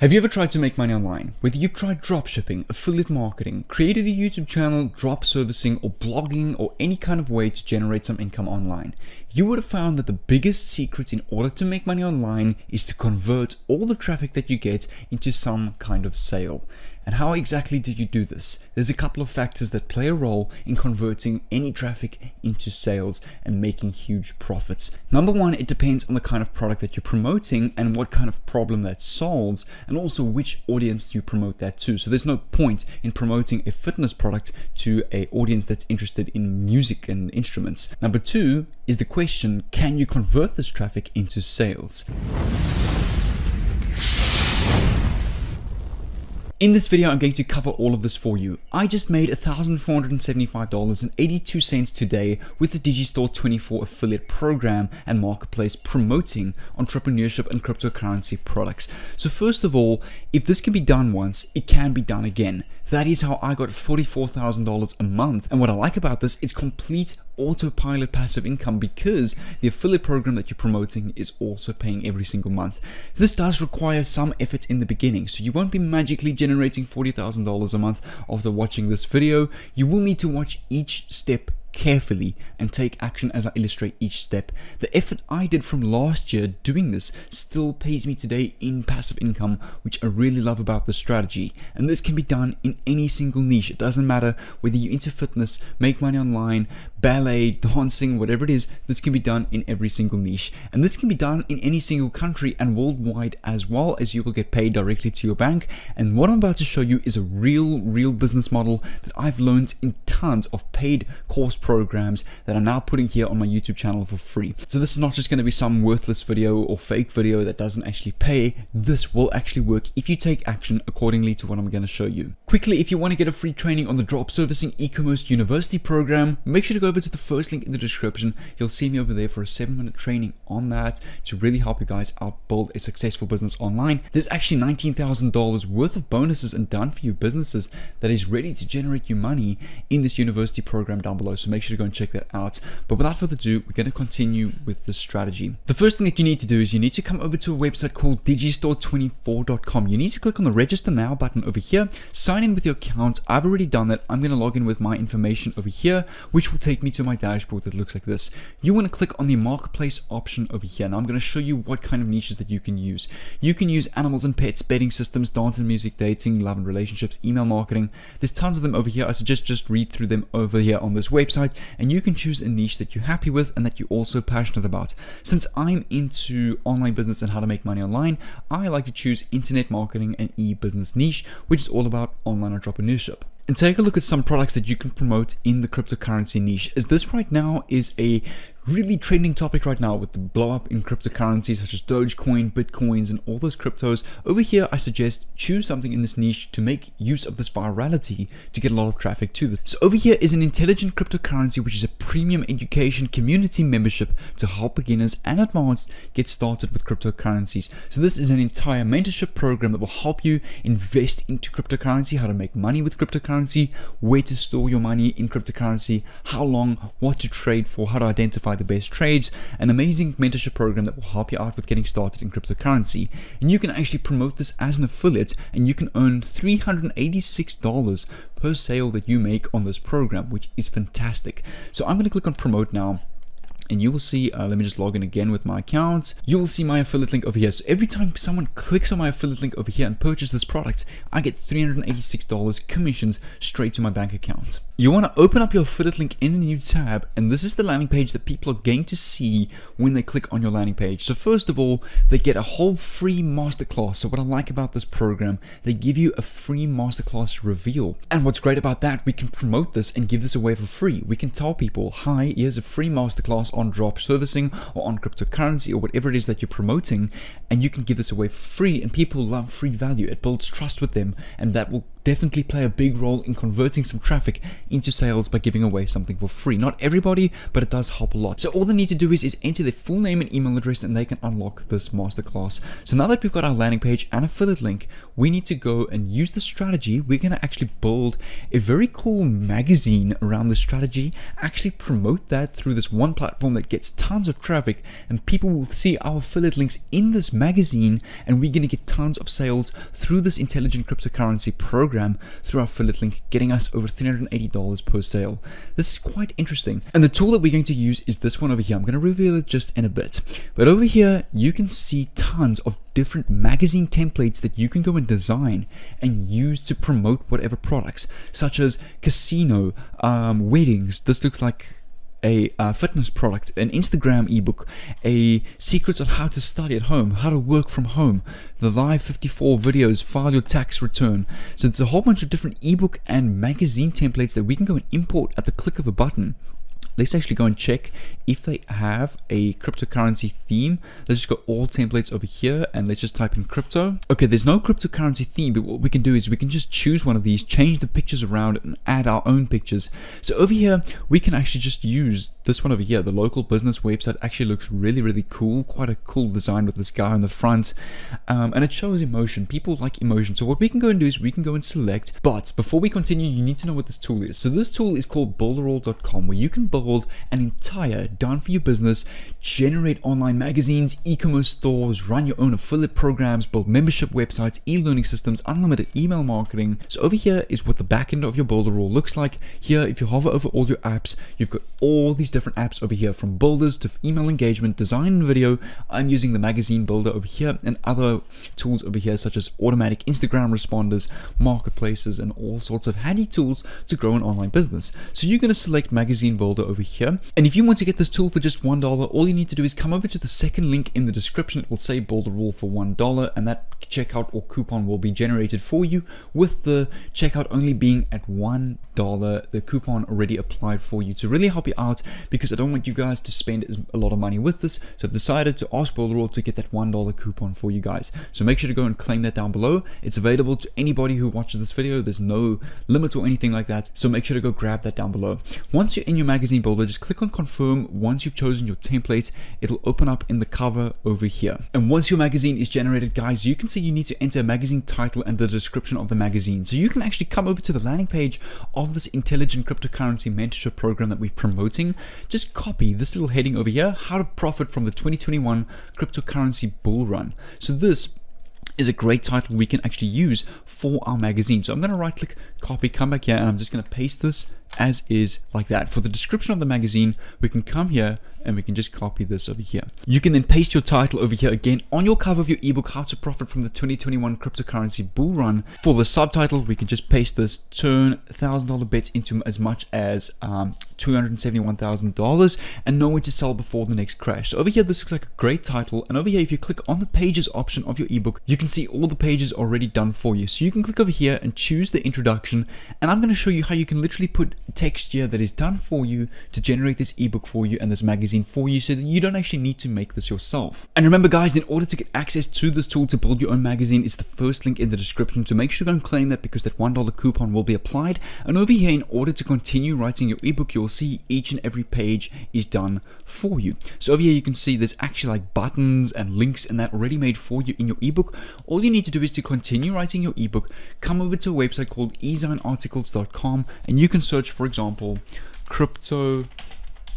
Have you ever tried to make money online? Whether you've tried dropshipping, affiliate marketing, created a YouTube channel, drop servicing, or blogging, or any kind of way to generate some income online, you would have found that the biggest secret in order to make money online is to convert all the traffic that you get into some kind of sale. And how exactly do you do this? There's a couple of factors that play a role in converting any traffic into sales and making huge profits. Number one, it depends on the kind of product that you're promoting and what kind of problem that solves, and also which audience you promote that to. So there's no point in promoting a fitness product to an audience that's interested in music and instruments. Number two is the question, can you convert this traffic into sales? In this video, I'm going to cover all of this for you. I just made $1,475.82 today with the DigiStore24 affiliate program and marketplace promoting entrepreneurship and cryptocurrency products. So first of all, if this can be done once, it can be done again. That is how I got $44,000 a month. And what I like about this is complete autopilot passive income, because the affiliate program that you're promoting is also paying every single month. This does require some effort in the beginning, so you won't be magically generating $40,000 a month after watching this video. You will need to watch each step carefully and take action as I illustrate each step. The effort I did from last year doing this still pays me today in passive income, which I really love about this strategy. And this can be done in any single niche. It doesn't matter whether you're into fitness, make money online, ballet, dancing, whatever it is. This can be done in every single niche, and this can be done in any single country and worldwide as well, as you will get paid directly to your bank. And what I'm about to show you is a real business model that I've learned in tons of paid course programs that I'm now putting here on my YouTube channel for free. So this is not just going to be some worthless video or fake video that doesn't actually pay. This will actually work if you take action accordingly to what I'm going to show you. Quickly, if you want to get a free training on the drop servicing e-commerce university program, make sure to go over to the first link in the description. You'll see me over there for a 7-minute training on that to really help you guys out build a successful business online. There's actually $19,000 worth of bonuses and done for you businesses that is ready to generate you money in this university program down below. So make sure to go and check that out. But without further ado, we're going to continue with the strategy. The first thing that you need to do is you need to come over to a website called DigiStore24.com. You need to click on the register now button over here, sign in with your account. I've already done that. I'm going to log in with my information over here, which will take me to my dashboard that looks like this. You want to click on the marketplace option over here. Now I'm going to show you what kind of niches that you can use. You can use animals and pets, betting systems, dance and music, dating, love and relationships, email marketing. There's tons of them over here. I suggest just read through them over here on this website, and you can choose a niche that you're happy with and that you're also passionate about. Since I'm into online business and how to make money online, I like to choose internet marketing and e-business niche, which is all about online entrepreneurship. And take a look at some products that you can promote in the cryptocurrency niche, as this right now is a really trending topic right now with the blow up in cryptocurrencies such as Dogecoin, Bitcoins, and all those cryptos. Over here, I suggest choose something in this niche to make use of this virality to get a lot of traffic to this. So over here is an intelligent cryptocurrency, which is a premium education community membership to help beginners and advanced get started with cryptocurrencies. So this is an entire mentorship program that will help you invest into cryptocurrency, how to make money with cryptocurrency, where to store your money in cryptocurrency, how long, what to trade for, how to identify the best trades. An amazing mentorship program that will help you out with getting started in cryptocurrency. And you can actually promote this as an affiliate, and you can earn $386 per sale that you make on this program, which is fantastic. So I'm going to click on promote now, and you will see, let me just log in again with my account. You will see my affiliate link over here. So every time someone clicks on my affiliate link over here and purchases this product, I get $386 commissions straight to my bank account. You want to open up your affiliate link in a new tab, and this is the landing page that people are going to see when they click on your landing page. So first of all, they get a whole free masterclass. So what I like about this program, they give you a free masterclass reveal. And what's great about that, we can promote this and give this away for free. We can tell people, hi, here's a free masterclass on drop servicing or on cryptocurrency or whatever it is that you're promoting, and you can give this away for free. And people love free value. It builds trust with them, and that will definitely play a big role in converting some traffic into sales by giving away something for free. Not everybody, but it does help a lot. So all they need to do is enter their full name and email address, and they can unlock this masterclass. So now that we've got our landing page and affiliate link, we need to go and use the strategy. We're going to actually build a very cool magazine around the strategy, actually promote that through this one platform that gets tons of traffic, and people will see our affiliate links in this magazine, and we're going to get tons of sales through this intelligent cryptocurrency program through our affiliate link, getting us over $380 per sale. This is quite interesting. And the tool that we're going to use is this one over here. I'm going to reveal it just in a bit. But over here, you can see tons of different magazine templates that you can go and design and use to promote whatever products, such as casino, weddings. This looks like a fitness product, an Instagram ebook, a secrets on how to study at home, how to work from home, the live 54 videos, file your tax return. So it's a whole bunch of different ebook and magazine templates that we can go and import at the click of a button. Let's actually go and check if they have a cryptocurrency theme. Let's just go all templates over here and let's just type in crypto. Okay, there's no cryptocurrency theme, but what we can do is we can just choose one of these, change the pictures around and add our own pictures. So over here, we can actually just use this one over here. The local business website actually looks really cool. Quite a cool design with this guy on the front. And it shows emotion. People like emotion. So what we can go and do is we can go and select. But before we continue, you need to know what this tool is. So this tool is called builderall.com, where you can build an entire done-for-you business, generate online magazines, e-commerce stores, run your own affiliate programs, build membership websites, e-learning systems, unlimited email marketing. So over here is what the back end of your Builderall looks like. Here, if you hover over all your apps, you've got all these different apps over here, from builders to email engagement, design and video. I'm using the magazine builder over here and other tools over here, such as automatic Instagram responders, marketplaces, and all sorts of handy tools to grow an online business. So you're going to select magazine builder over here, and if you want to get this tool for just $1, all you need to do is come over to the second link in the description. It will say Builderall for $1, and that checkout or coupon will be generated for you, with the checkout only being at $1, the coupon already applied for you, to really help you out, because I don't want you guys to spend a lot of money with this. So I've decided to ask Builderall to get that $1 coupon for you guys. So make sure to go and claim that down below. It's available to anybody who watches this video. There's no limit or anything like that, so make sure to go grab that down below. Once you're in your magazine builder, just click on confirm. Once you've chosen your template, it'll open up in the cover over here. And once your magazine is generated, guys, you can see you need to enter a magazine title and the description of the magazine. So you can actually come over to the landing page of this intelligent cryptocurrency mentorship program that we're promoting. Just copy this little heading over here: how to profit from the 2021 cryptocurrency bull run. So this is a great title we can actually use for our magazine. So I'm going to right click, copy, come back here, and I'm just going to paste this as is, like that. For the description of the magazine, we can come here and we can just copy this over here. You can then paste your title over here again on your cover of your ebook, How to Profit from the 2021 Cryptocurrency Bull Run. For the subtitle, we can just paste this: turn $1,000 bets into as much as $271,000 and know when to sell before the next crash. So over here, this looks like a great title. And over here, if you click on the pages option of your ebook, you can see all the pages already done for you. So you can click over here and choose the introduction, and I'm going to show you how you can literally put text here that is done for you to generate this ebook for you and this magazine for you, so that you don't actually need to make this yourself. And remember, guys, in order to get access to this tool to build your own magazine, it's the first link in the description, so make sure to go and claim that, because that $1 coupon will be applied. And over here, in order to continue writing your ebook, you'll see each and every page is done for you. So over here, you can see there's actually like buttons and links and that already made for you in your ebook. All you need to do is to continue writing your ebook, come over to a website called ezinearticles.com, and you can search, for example, crypto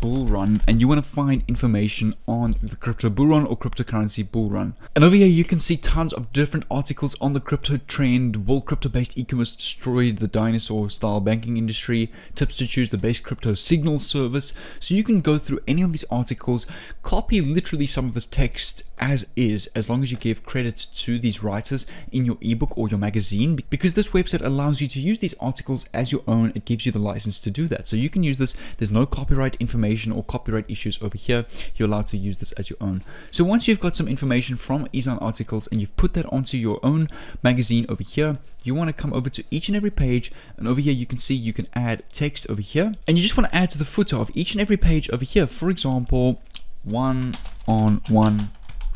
bull run, and you want to find information on the crypto bull run or cryptocurrency bull run. And over here, you can see tons of different articles on the crypto trend: will crypto-based e-commerce destroy the dinosaur style banking industry, tips to choose the best crypto signal service. So you can go through any of these articles, copy literally some of this text as is, as long as you give credit to these writers in your ebook or your magazine, because this website allows you to use these articles as your own. It gives you the license to do that, so you can use this. There's no copyright information or copyright issues over here. You're allowed to use this as your own. So once you've got some information from Ezine Articles and you've put that onto your own magazine over here, you want to come over to each and every page, and over here you can see you can add text over here, and you just want to add to the footer of each and every page over here, for example, one-on-one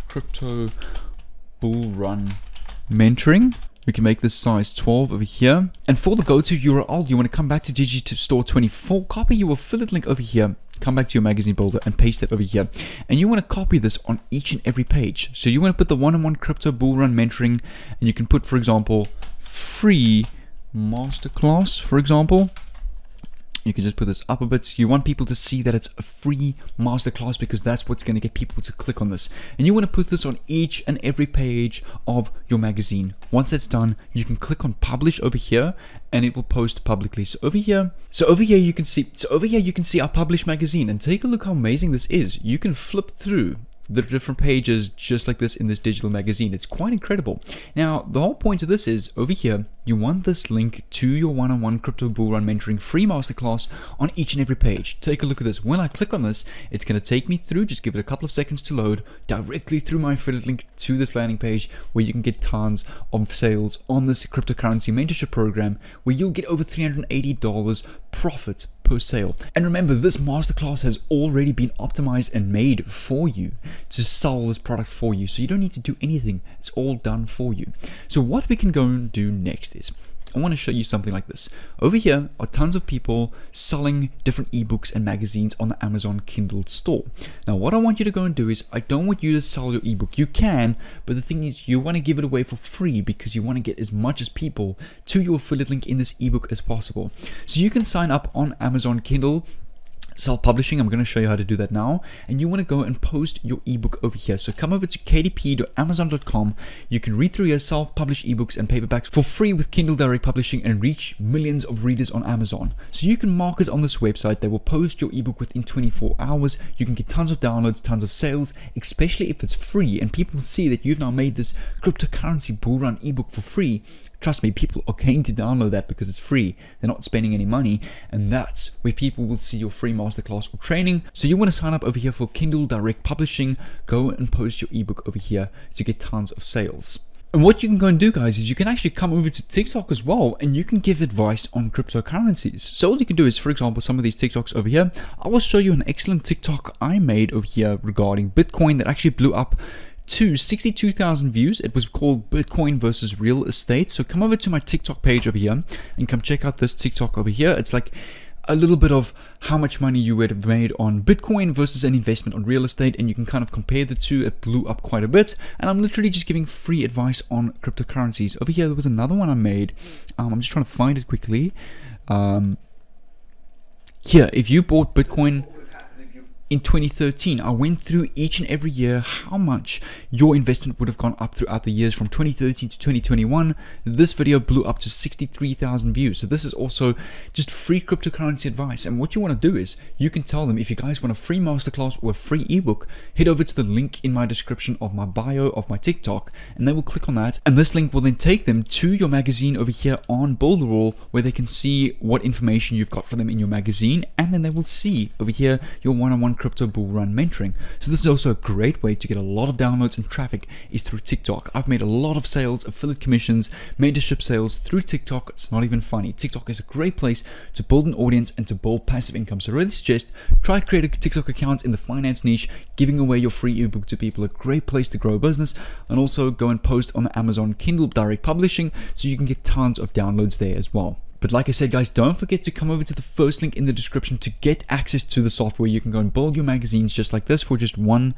crypto bull run mentoring, We can make this size 12 over here. And for the go-to URL, you want to come back to DigiStore24, copy your affiliate link over here, come back to your magazine builder and paste that over here. And you want to copy this on each and every page. So you want to put the one-on-one crypto bull run mentoring, and you can put, for example, free masterclass, for example. You can just put this up a bit. You want people to see that it's a free masterclass because that's what's going to get people to click on this. And you want to put this on each and every page of your magazine. Once that's done, you can click on publish over here and it will post publicly. So over here you can see our published magazine, and take a look how amazing this is. You can flip through the different pages just like this in this digital magazine. It's quite incredible. Now, the whole point of this is over here, you want this link to your one-on-one crypto bull run mentoring free masterclass on each and every page. Take a look at this. When I click on this, it's going to take me through, just give it a couple of seconds to load, directly through my affiliate link to this landing page where you can get tons of sales on this cryptocurrency mentorship program, where you'll get over $380 profit per sale. And remember, this masterclass has already been optimized and made for you to sell this product for you, so you don't need to do anything. It's all done for you. So what we can go and do next is, I want to show you something like this. Over here are tons of people selling different ebooks and magazines on the Amazon Kindle store. Now what I want you to go and do is, I don't want you to sell your ebook. You can, but the thing is, you want to give it away for free because you want to get as much as people to your affiliate link in this ebook as possible. So you can sign up on Amazon Kindle self-publishing. I'm going to show you how to do that now, and you want to go and post your ebook over here. So come over to kdp.amazon.com. You can read through your self-published ebooks and paperbacks for free with Kindle Direct Publishing and reach millions of readers on Amazon. So you can mark it on this website. They will post your ebook within 24 hours. You can get tons of downloads, tons of sales, especially if it's free, and people see that you've now made this cryptocurrency bull run ebook for free. Trust me, people are keen to download that because it's free. They're not spending any money, and that's where people will see your free masterclass or training. So you want to sign up over here for Kindle Direct Publishing. Go and post your ebook over here to get tons of sales. And what you can go and do, guys, is you can actually come over to TikTok as well, and you can give advice on cryptocurrencies. So all you can do is, for example, some of these TikToks over here, I will show you an excellent TikTok I made over here regarding Bitcoin that actually blew up to 62,000 views. It was called Bitcoin versus real estate. So come over to my TikTok page over here and come check out this TikTok over here. It's like a little bit of how much money you would have made on Bitcoin versus an investment on real estate, and you can kind of compare the two. It blew up quite a bit, and I'm literally just giving free advice on cryptocurrencies. Over here there was another one I made. I'm just trying to find it quickly. Here, if you bought Bitcoin in 2013, I went through each and every year how much your investment would have gone up throughout the years from 2013 to 2021. This video blew up to 63,000 views. So this is also just free cryptocurrency advice. And what you want to do is, you can tell them, if you guys want a free masterclass or a free ebook, head over to the link in my description of my bio of my TikTok, and they will click on that. And this link will then take them to your magazine over here on Builderall, where they can see what information you've got for them in your magazine. And then they will see over here your one-on-one crypto bull run mentoring. So this is also a great way to get a lot of downloads and traffic, is through TikTok. I've made a lot of sales, affiliate commissions, mentorship sales through TikTok. It's not even funny. TikTok is a great place to build an audience and to build passive income. So I really suggest try create a TikTok account in the finance niche, giving away your free ebook to people. A great place to grow a business, and also go and post on the Amazon Kindle Direct Publishing so you can get tons of downloads there as well. But like I said, guys, don't forget to come over to the first link in the description to get access to the software. You can go and build your magazines just like this for just $1.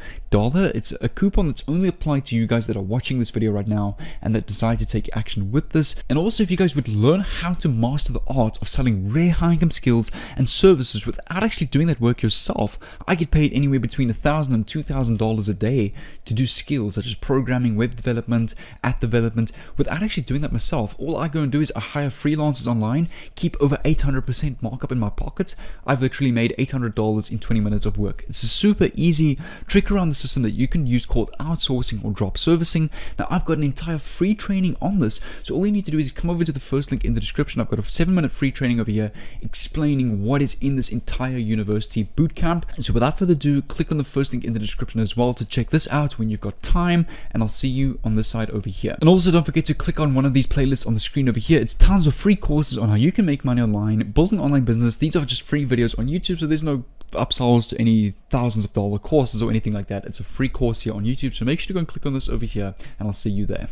It's a coupon that's only applied to you guys that are watching this video right now and that decide to take action with this. And also, if you guys would learn how to master the art of selling rare high income skills and services without actually doing that work yourself, I get paid anywhere between $1,000 and $2,000 a day to do skills such as programming, web development, app development, without actually doing that myself. All I go and do is I hire freelancers online, keep over 800% markup in my pockets. I've literally made $800 in 20 minutes of work. It's a super easy trick around the system that you can use called outsourcing or drop servicing. Now I've got an entire free training on this, so all you need to do is come over to the first link in the description. I've got a 7-minute free training over here explaining what is in this entire university bootcamp. And so without further ado, click on the first link in the description as well to check this out when you've got time, and I'll see you on this side over here. And also don't forget to click on one of these playlists on the screen over here. It's tons of free courses on how you can make money online, build an online business. These are just free videos on YouTube, so there's no upsells to any thousands of dollar courses or anything like that. It's a free course here on YouTube, so make sure to go and click on this over here, and I'll see you there.